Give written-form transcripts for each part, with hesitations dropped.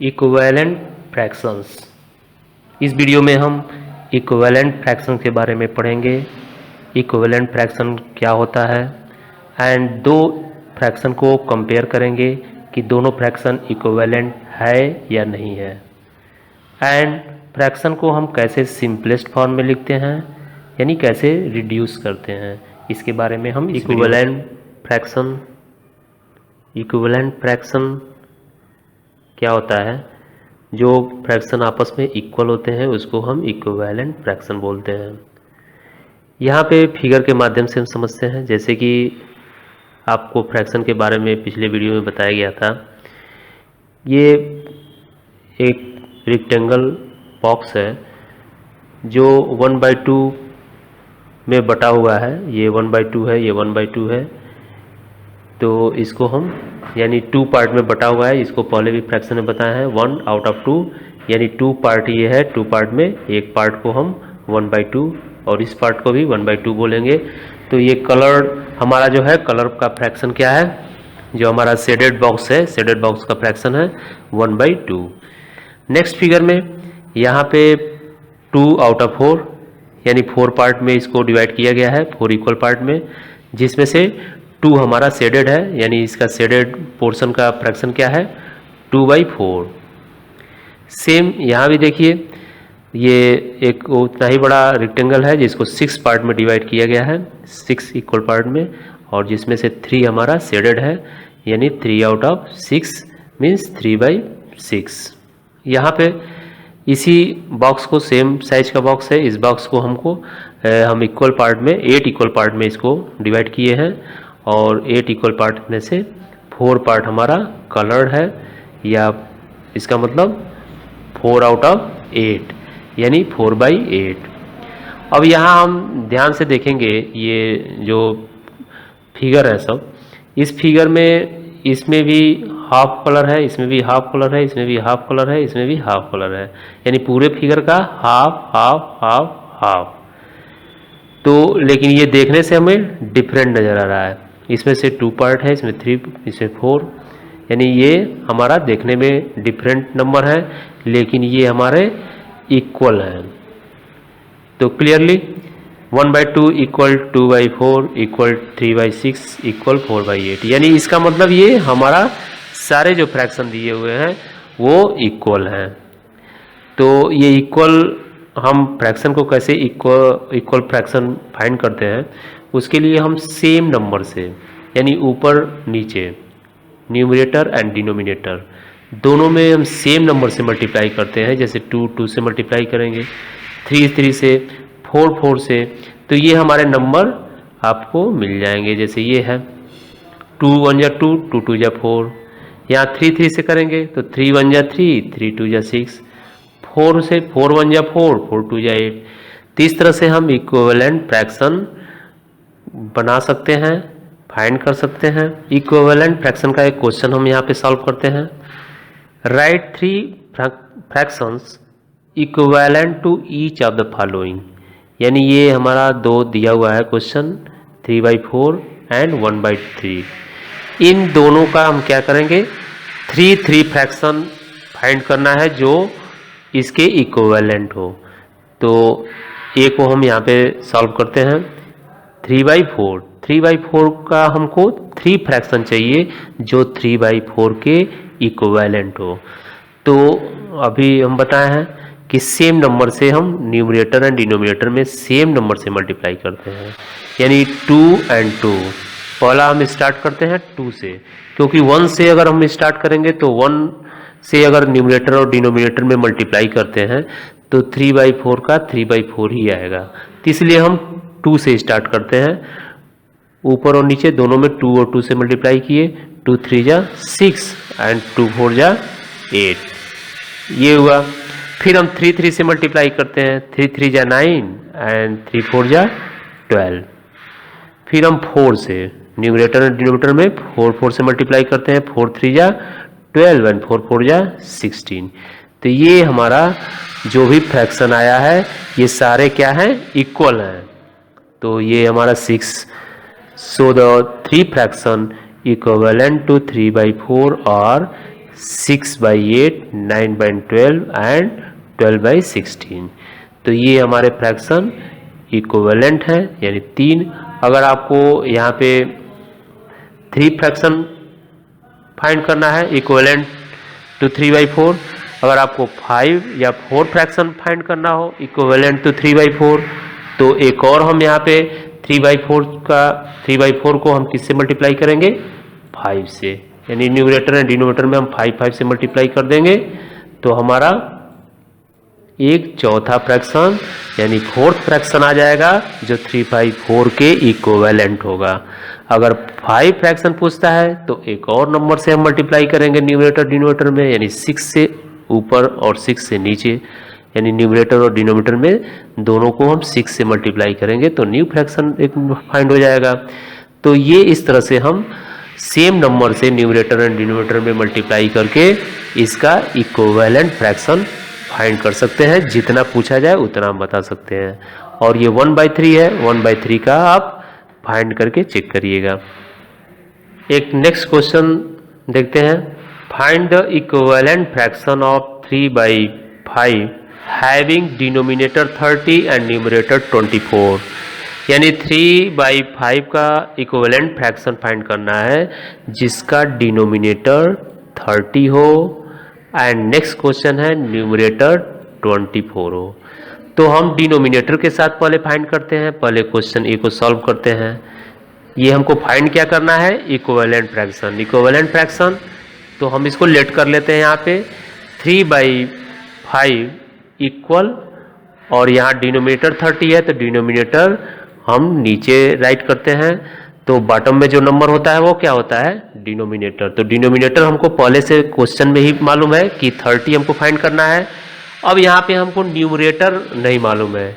Equivalent fractions. इस video में हम इक्विवेलेंट फ्रैक्शन के बारे में पढ़ेंगे। इक्विवेलेंट फ्रैक्शन क्या होता है एंड दो फ्रैक्शन को कंपेयर करेंगे कि दोनों फ्रैक्शन इक्विवेलेंट है या नहीं है। एंड फ्रैक्शन को हम कैसे सिंपलेस्ट फॉर्म में लिखते हैं, यानी कैसे रिड्यूस करते हैं, इसके बारे में हम इक्विवेलेंट फ्रैक्शन क्या होता है। जो फ्रैक्शन आपस में इक्वल होते हैं उसको हम इक्विवेलेंट फ्रैक्शन बोलते हैं। यहाँ पे फिगर के माध्यम से हम समझते हैं, जैसे कि आपको फ्रैक्शन के बारे में पिछले वीडियो में बताया गया था। ये एक रेक्टेंगल बॉक्स है जो 1/2 में बटा हुआ है। ये 1/2 है, ये 1/2 है। तो इसको हम यानी 2 पार्ट में बटा हुआ है। इसको पहले भी फ्रैक्शन में बताया है 1/2 यानी 2 पार्ट ये है। 2 पार्ट में एक पार्ट को हम 1/2 और इस पार्ट को भी 1/2 बोलेंगे। तो ये कलर हमारा जो है, कलर का फ्रैक्शन क्या है, जो हमारा शेडेड बॉक्स है, शेडेड बॉक्स का फ्रैक्शन है 1/2। नेक्स्ट फिगर में यहाँ पे 2/4 यानी 4 पार्ट में इसको डिवाइड किया गया है, 4 इक्वल पार्ट में, जिसमें से 2 हमारा शेडेड है, यानी इसका शेडेड पोर्शन का फ्रैक्शन क्या है 2/4। सेम यहाँ भी देखिए, ये एक उतना ही बड़ा रेक्टेंगल है जिसको 6 पार्ट में डिवाइड किया गया है, 6 इक्वल पार्ट में, और जिसमें से 3 हमारा शेडेड है, यानी 3/6 मीन्स 3/6। यहाँ पे इसी बॉक्स को, सेम साइज का बॉक्स है, इस बॉक्स को हम इक्वल पार्ट में 8 इक्वल पार्ट में इसको डिवाइड किए हैं, और 8 इक्वल पार्ट में से 4 पार्ट हमारा कलर्ड है, या इसका मतलब 4/8 यानी 4/8। अब यहाँ हम ध्यान से देखेंगे ये जो फिगर है सब, इस फिगर में इसमें भी हाफ कलर है, इसमें भी हाफ कलर है, इसमें भी हाफ कलर है, इसमें भी हाफ कलर है, यानी पूरे फिगर का हाफ हाफ हाफ हाफ। तो लेकिन ये देखने से हमें डिफरेंट नज़र आ रहा है। इसमें से 2 पार्ट है, इसमें 3, इसमें 4, यानी ये हमारा देखने में डिफरेंट नंबर है, लेकिन ये हमारे इक्वल हैं। तो क्लियरली 1/2 इक्वल 2/4 इक्वल 3/6 इक्वल 4/8, यानी इसका मतलब ये हमारा सारे जो फ्रैक्शन दिए हुए हैं वो इक्वल हैं। तो ये इक्वल, हम फ्रैक्शन को कैसे इक्वल फ्रैक्शन फाइंड करते हैं, उसके लिए हम सेम नंबर से, यानी ऊपर नीचे, न्यूमरेटर एंड डिनोमिनेटर दोनों में हम सेम नंबर से मल्टीप्लाई करते हैं। जैसे 2 से मल्टीप्लाई करेंगे, 3 से, 4 से, तो ये हमारे नंबर आपको मिल जाएंगे। जैसे ये है 2 1 जा 2, 2 2 जा 4। यहाँ 3 से करेंगे तो 3 1 जा 3, 3 2 जा 6। 4 से 4 1 जा 4, 4 2 जा 8। तो इस तरह से हम इक्विवेलेंट फ्रैक्शन बना सकते हैं, फाइंड कर सकते हैं। इक्विवेलेंट फ्रैक्शन का एक क्वेश्चन हम यहाँ पे सॉल्व करते हैं। Write 3 fractions equivalent to each of the following, यानी ये हमारा 2 दिया हुआ है क्वेश्चन, 3/4 एंड 1/3। इन दोनों का हम क्या करेंगे, 3 फ्रैक्शन फाइंड करना है जो इसके इक्विवेलेंट हो। तो ए को हम यहाँ पे सॉल्व करते हैं। 3/4 का हमको 3 फ्रैक्शन चाहिए जो 3/4 के इक्विवेलेंट हो। तो अभी हम बताए हैं कि सेम नंबर से हम न्यूमरेटर एंड डिनोमिनेटर में सेम नंबर से मल्टीप्लाई करते हैं, यानी 2 and 2। पहला हम स्टार्ट करते हैं 2 से, क्योंकि 1 से अगर हम स्टार्ट करेंगे तो 1 से अगर न्यूमरेटर और डिनोमिनेटर में मल्टीप्लाई करते हैं तो 3/4 का 3/4 ही आएगा। तो इसलिए हम 2 से स्टार्ट करते हैं। ऊपर और नीचे दोनों में 2 और 2 से मल्टीप्लाई किए, 2 3 जा 6 एंड 2 4 जा 8, ये हुआ। फिर हम 3 से मल्टीप्लाई करते हैं, 3 3 जा 9 एंड 3 4 जा 12। फिर हम 4 से, न्यूमरेटर और डिनोमिनेटर में 4 से मल्टीप्लाई करते हैं, 4 3 जा 12 एंड 4 4 जा 16। तो ये हमारा जो भी फ्रैक्शन आया है ये सारे क्या हैं, इक्वल हैं। तो ये हमारा 6। So the 3 fraction equivalent to 3/4 और 6/8, 9/12 एंड 12/16। तो ये हमारे फ्रैक्शन इक्विवेलेंट है, यानी 3। अगर आपको यहाँ पे 3 फ्रैक्शन फाइंड करना है इक्विवेलेंट टू 3/4, अगर आपको 5 या 4 फ्रैक्शन फाइंड करना हो इक्विवेलेंट टू 3/4, तो एक और हम यहाँ पे 3/4 को हम किससे मल्टीप्लाई करेंगे? 5 से, यानी न्यूमरेटर एंड डिनोमिनेटर में हम 5 से मल्टीप्लाई कर देंगे, तो हमारा एक चौथा फ्रैक्शन यानी 4th फ्रैक्शन आ जाएगा जो 3/4 के इक्विवेलेंट होगा। अगर 5 फ्रैक्शन पूछता है तो एक और नंबर से हम मल्टीप्लाई करेंगे न्यूमरेटर डिनोमिनेटर में, यानी 6 से ऊपर और 6 से नीचे, यानी न्यूमरेटर और डिनोमिनेटर में दोनों को हम 6 से मल्टीप्लाई करेंगे तो न्यू फ्रैक्शन एक फाइंड हो जाएगा। तो ये इस तरह से हम सेम नंबर से न्यूमरेटर एंड डिनोमिनेटर में मल्टीप्लाई करके इसका इक्विवेलेंट फ्रैक्शन फाइंड कर सकते हैं। जितना पूछा जाए उतना हम बता सकते हैं। और ये 1/3 है, 1/3 का आप फाइंड करके चेक करिएगा। एक नेक्स्ट क्वेश्चन देखते हैं। Find the equivalent fraction of 3/5 having denominator 30 and numerator 24, यानी 3/5 का इक्विवेलेंट फ्रैक्शन फाइंड करना है जिसका डिनोमिनेटर 30 हो एंड नेक्स्ट क्वेश्चन है न्यूमरेटर 24 हो। तो हम डिनोमिनेटर के साथ पहले फाइंड करते हैं, पहले क्वेश्चन ए को सॉल्व करते हैं। ये हमको फाइंड क्या करना है? Equivalent fraction. इक्विवेलेंट फ्रैक्शन तो हम इसको लेट कर लेते हैं यहाँ पे 3/5 इक्वल, और यहाँ डिनोमिनेटर 30 है तो डिनोमिनेटर हम नीचे राइट करते हैं, तो बॉटम में जो नंबर होता है वो क्या होता है? डिनोमिनेटर। तो डिनोमिनेटर हमको पहले से क्वेश्चन में ही मालूम है कि 30 हमको फाइंड करना है। अब यहाँ पे हमको न्यूमरेटर नहीं मालूम है,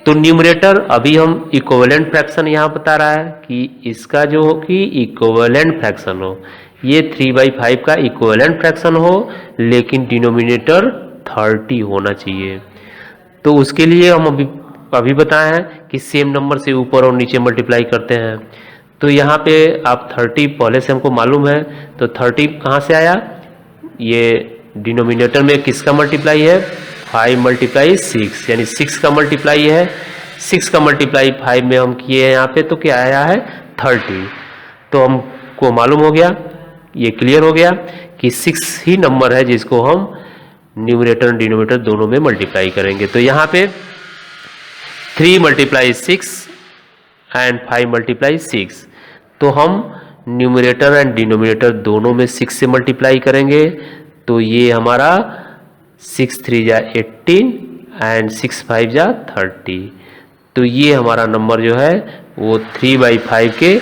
तो न्यूमरेटर अभी हम इक्विवेलेंट फ्रैक्शन यहाँ बता रहा है कि इसका जो हो कि इक्विवेलेंट फ्रैक्शन हो, ये 3/5 का इक्विवेलेंट फ्रैक्शन हो लेकिन डिनोमिनेटर 30 होना चाहिए। तो उसके लिए हम अभी बताए हैं कि सेम नंबर से ऊपर और नीचे मल्टीप्लाई करते हैं। तो यहाँ पे आप 30 पहले से हमको मालूम है, तो 30 कहाँ से आया? ये डिनोमिनेटर में किसका मल्टीप्लाई है? 5 × 6, यानी 6 का मल्टीप्लाई है। 6 का मल्टीप्लाई 5 में हम किए हैं यहाँ पे, तो क्या आया है? 30। तो हमको मालूम हो गया, ये क्लियर हो गया कि 6 ही नंबर है जिसको हम न्यूमरेटर और डिनोमिनेटर दोनों में मल्टीप्लाई करेंगे। तो यहाँ पे 3 × 6 एंड 5 × 6, तो हम न्यूमरेटर एंड डिनोमिनेटर दोनों में 6 से मल्टीप्लाई करेंगे, तो ये हमारा 6 × 3 = 18 एंड 6 × 5 = 30। तो ये हमारा नंबर जो है वो 3/5 के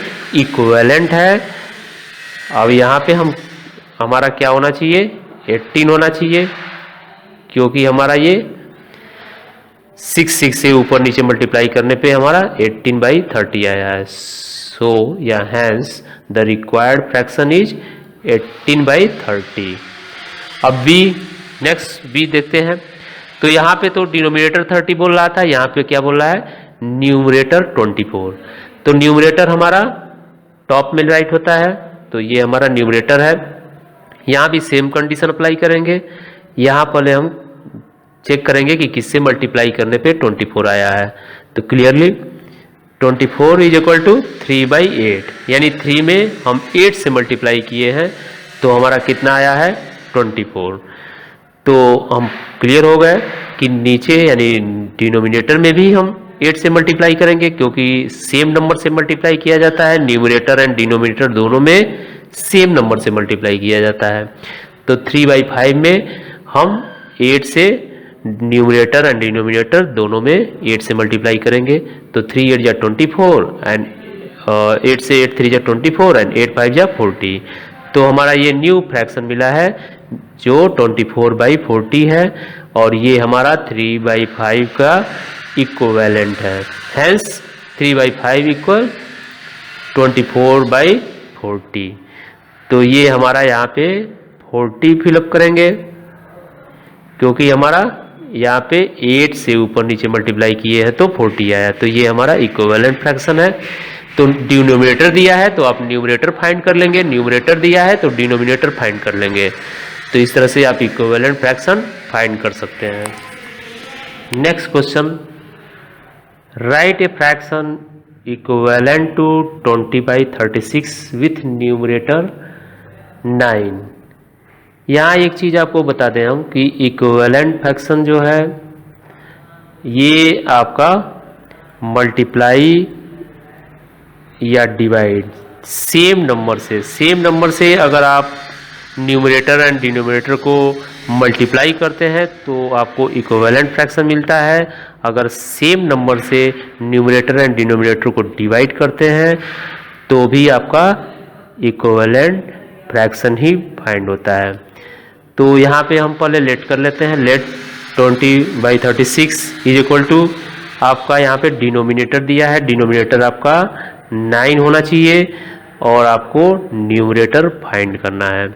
इक्विवेलेंट है। अब यहाँ पे हमारा क्या होना चाहिए? 18 होना चाहिए, क्योंकि हमारा ये 6 से ऊपर नीचे मल्टीप्लाई करने पे हमारा 18/30 आया है। सो या hence the required fraction is 18/30। अब बी, नेक्स्ट बी देखते हैं। तो यहाँ पे तो डिनोमिनेटर 30 बोल रहा था, यहाँ पे क्या बोल रहा है? न्यूमरेटर 24। तो न्यूमरेटर हमारा टॉप में राइट होता है, तो ये हमारा न्यूमरेटर है। यहाँ भी सेम कंडीशन अप्लाई करेंगे। यहाँ पहले हम चेक करेंगे कि किससे मल्टीप्लाई करने पे 24 आया है। तो क्लियरली 24 = 3/8, यानी 3 में हम 8 से मल्टीप्लाई किए हैं, तो हमारा कितना आया है? 24। तो हम क्लियर हो गए कि नीचे यानी डिनोमिनेटर में भी हम 8 से मल्टीप्लाई करेंगे, क्योंकि सेम नंबर से मल्टीप्लाई किया जाता है। न्यूमरेटर एंड डिनोमिनेटर दोनों में सेम नंबर से मल्टीप्लाई किया जाता है। तो 3/5 में हम 8 से न्यूमरेटर एंड डिनोमिनेटर दोनों में 8 से मल्टीप्लाई करेंगे, तो 3 × 8 = 24 एंड 8 से 8 × 3 = 24 एंड 8 × 5 = 40। तो हमारा ये न्यू फ्रैक्शन मिला है जो 24/40 है, और ये हमारा 3/5 का इक्विवेलेंट है। हेंस 3/5 = 24/40। तो ये हमारा यहाँ पे 40 फिलअप करेंगे, क्योंकि हमारा यहाँ पे 8 से ऊपर नीचे मल्टीप्लाई किए हैं तो 40 आया। तो ये हमारा इक्विवेलेंट फ्रैक्शन है। तो डिनोमिनेटर दिया है तो आप न्यूमरेटर फाइंड कर लेंगे, न्यूमरेटर दिया है तो डिनोमिनेटर फाइंड कर लेंगे। तो इस तरह से आप इक्विवेलेंट फ्रैक्शन फाइंड कर सकते हैं। Next question, write a fraction equivalent to 20/36 with numerator 9। यहाँ एक चीज़ आपको बता दें हम कि इक्विवेलेंट फ्रैक्शन जो है ये आपका मल्टीप्लाई या डिवाइड सेम नंबर से अगर आप न्यूमरेटर एंड डिनोमिनेटर को मल्टीप्लाई करते हैं तो आपको इक्विवेलेंट फ्रैक्शन मिलता है। अगर सेम नंबर से न्यूमरेटर एंड डिनोमिनेटर को डिवाइड करते हैं तो भी आपका इक्विवेलेंट फ्रैक्शन ही फाइंड होता है। तो यहाँ पे हम पहले लेट कर लेते हैं। लेट 20/36 इज इक्वल टू आपका यहाँ पे डिनोमिनेटर दिया है, डिनोमिनेटर आपका 9 होना चाहिए और आपको न्यूमरेटर फाइंड करना है।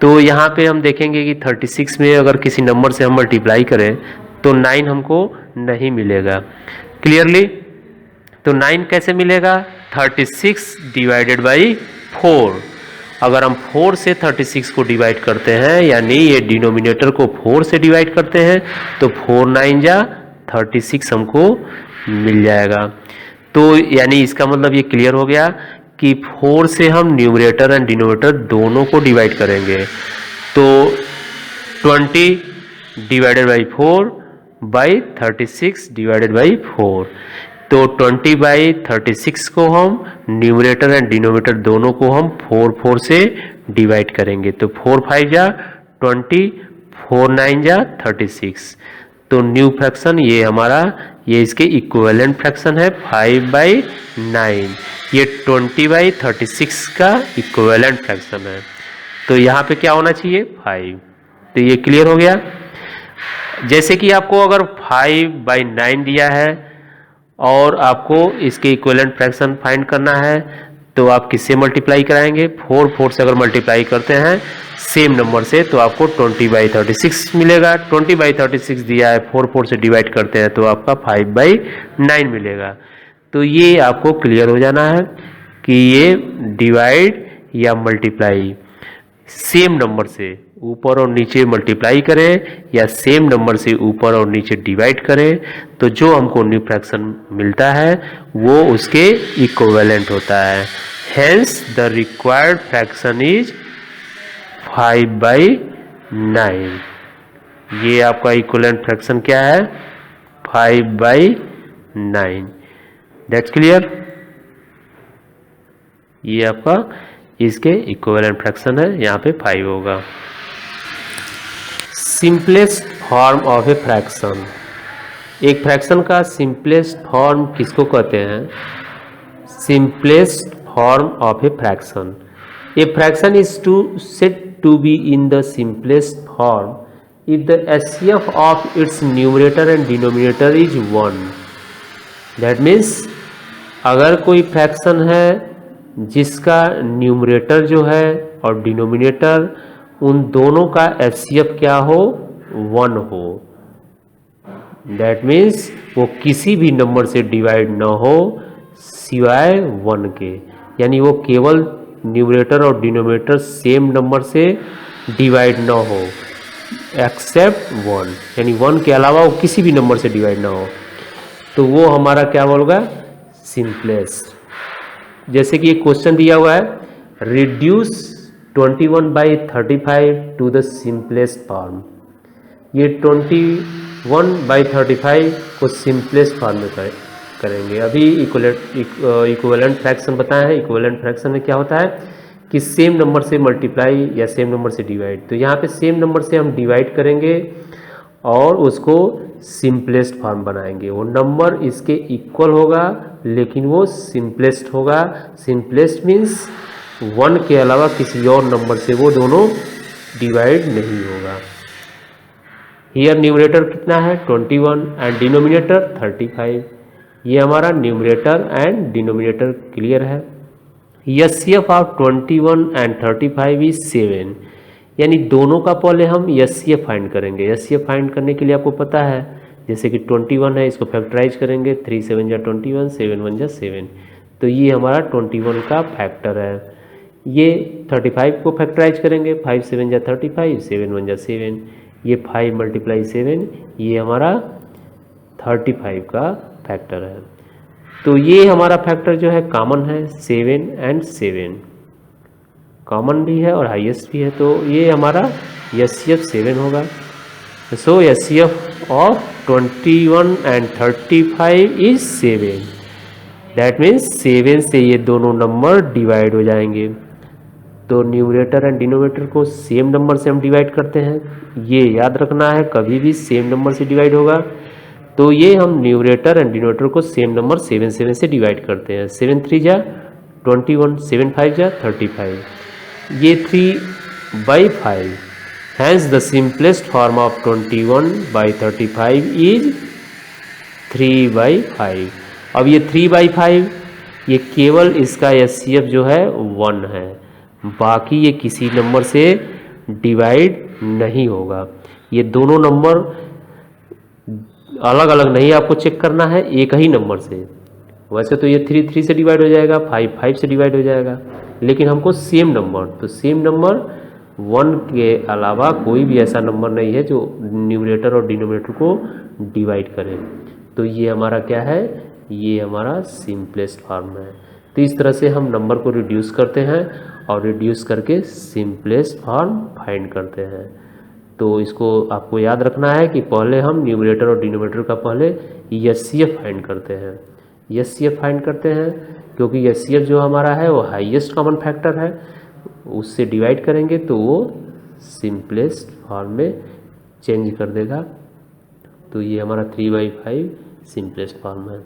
तो यहाँ पे हम देखेंगे कि 36 में अगर किसी नंबर से हम मल्टीप्लाई करें तो 9 हमको नहीं मिलेगा क्लियरली। तो 9 कैसे मिलेगा? 36 डिवाइडेड बाई 4। अगर हम 4 से 36 को डिवाइड करते हैं, यानी ये डिनोमिनेटर को 4 से डिवाइड करते हैं, तो 4 9 जा 36 हमको मिल जाएगा। तो यानी इसका मतलब ये क्लियर हो गया कि 4 से हम न्यूमरेटर एंड डिनोमिनेटर दोनों को डिवाइड करेंगे। तो 20 divided by 4 by 36 divided by 4। तो 20/36 को हम न्यूमरेटर एंड डिनोमिनेटर दोनों को हम 4 से डिवाइड करेंगे। तो 4 5 जा 20, 4 9 जा 36। तो न्यू फ्रैक्शन ये हमारा, ये इसके इक्विवेलेंट फ्रैक्शन है 5/9। ये 20/36 का इक्विवेलेंट फ्रैक्शन है। तो यहाँ पे क्या होना चाहिए? 5। तो ये क्लियर हो गया। जैसे कि आपको अगर 5/9 दिया है और आपको इसके इक्विवेलेंट फ्रैक्शन फाइंड करना है तो आप किससे मल्टीप्लाई कराएंगे? 4 से अगर मल्टीप्लाई करते हैं सेम नंबर से तो आपको 20/36 मिलेगा। 20/36 दिया है, 4 से डिवाइड करते हैं तो आपका 5/9 मिलेगा। तो ये आपको क्लियर हो जाना है कि ये डिवाइड या मल्टीप्लाई सेम नंबर से ऊपर और नीचे मल्टीप्लाई करें या सेम नंबर से ऊपर और नीचे डिवाइड करें तो जो हमको न्यू फ्रैक्शन मिलता है वो उसके इक्विवेलेंट होता है। Hence the required fraction is 5/9। ये आपका इक्विवेलेंट फ्रैक्शन क्या है? 5/9। That's clear. ये आपका इसके इक्विवेलेंट फ्रैक्शन है, यहाँ पे 5 होगा। Simplest form of a fraction. एक फ्रैक्शन का सिंपलेस्ट फॉर्म किसको कहते हैं? Simplest form of a fraction. A fraction is said to be in the simplest form if the HCF of its numerator and denominator is 1. That means अगर कोई fraction है जिसका numerator जो है और डिनोमिनेटर उन दोनों का HCF क्या हो? 1 हो। दैट मीन्स वो किसी भी नंबर से डिवाइड ना हो सिवाय 1 के, यानी वो केवल न्यूमरेटर और डिनोमिनेटर सेम नंबर से डिवाइड ना हो एक्सेप्ट 1, यानी 1 के अलावा वो किसी भी नंबर से डिवाइड ना हो, तो वो हमारा क्या बोलेगा? सिंपलेस्ट। जैसे कि एक क्वेश्चन दिया हुआ है, reduce 21/35 to the simplest form. ये 21/35 को सिंपलेस्ट फॉर्म में करेंगे। अभी इक्विवेलेंट फ्रैक्शन बताया है। इक्विवेलेंट फ्रैक्शन में क्या होता है कि सेम नंबर से मल्टीप्लाई या सेम नंबर से डिवाइड। तो यहाँ पे सेम नंबर से हम डिवाइड करेंगे और उसको सिंपलेस्ट फॉर्म बनाएंगे। वो नंबर इसके इक्वल होगा लेकिन वो सिंपलेस्ट होगा। सिंपलेस्ट मीन्स 1 के अलावा किसी और नंबर से वो दोनों डिवाइड नहीं होगा। हियर न्यूमरेटर कितना है? 21 एंड डिनोमिनेटर 35। ये हमारा न्यूमरेटर एंड डिनोमिनेटर क्लियर है। HCF ऑफ 21 एंड 35 इज 7, यानी दोनों का पहले हम HCF फाइंड करेंगे। HCF फाइंड करने के लिए आपको पता है, जैसे कि 21 है, इसको फैक्टराइज करेंगे, 3 7 जा 21, 7 1 जा 7। तो ये हमारा 21 का फैक्टर है। ये 35 को फैक्टराइज करेंगे, 5 7 जा 35, 7 1 जा 7, ये 5 मल्टीप्लाई 7, ये हमारा 35 का फैक्टर है। तो ये हमारा फैक्टर जो है कॉमन है, 7 एंड 7 कॉमन भी है और हाईएस्ट भी है, तो ये हमारा एचसीएफ 7 होगा। So HCF of 21 and 35 is 7। That means 7 से ये दोनों नंबर डिवाइड हो जाएंगे। तो न्यूमरेटर एंड डिनोमिनेटर को सेम नंबर से हम डिवाइड करते हैं, ये याद रखना है, कभी भी सेम नंबर से डिवाइड होगा। तो ये हम न्यूमरेटर एंड डिनोमिनेटर को सेम नंबर 7 7 से डिवाइड करते हैं। 7 3 जा 21, 7 5 जा 35, ये 3/5। Hence the simplest form of 21/35 is 3/5। अब ये 3/5 ये केवल इसका एचसीएफ जो है 1 है, बाकी ये किसी नंबर से डिवाइड नहीं होगा। ये दोनों नंबर अलग अलग नहीं आपको चेक करना है, एक ही नंबर से। वैसे तो ये 3 3 से डिवाइड हो जाएगा, 5 5 से डिवाइड हो जाएगा, लेकिन हमको सेम नंबर, तो सेम नंबर 1 के अलावा कोई भी ऐसा नंबर नहीं है जो न्यूमरेटर और डिनोमिनेटर को डिवाइड करे। तो ये हमारा क्या है, ये हमारा सिंपलेस्ट फॉर्म है। तो इस तरह से हम नंबर को रिड्यूस करते हैं और रिड्यूस करके सिंपलेस्ट फॉर्म फाइंड करते हैं। तो इसको आपको याद रखना है कि पहले हम न्यूमरेटर और डिनोमिनेटर का पहले एचसीएफ फाइंड करते हैं। एचसीएफ फाइंड करते हैं क्योंकि एचसीएफ जो हमारा है वो हाईएस्ट कॉमन फैक्टर है, उससे डिवाइड करेंगे तो वो सिंपलेस्ट फॉर्म में चेंज कर देगा। तो ये हमारा 3/5 सिंपलेस्ट फॉर्म है।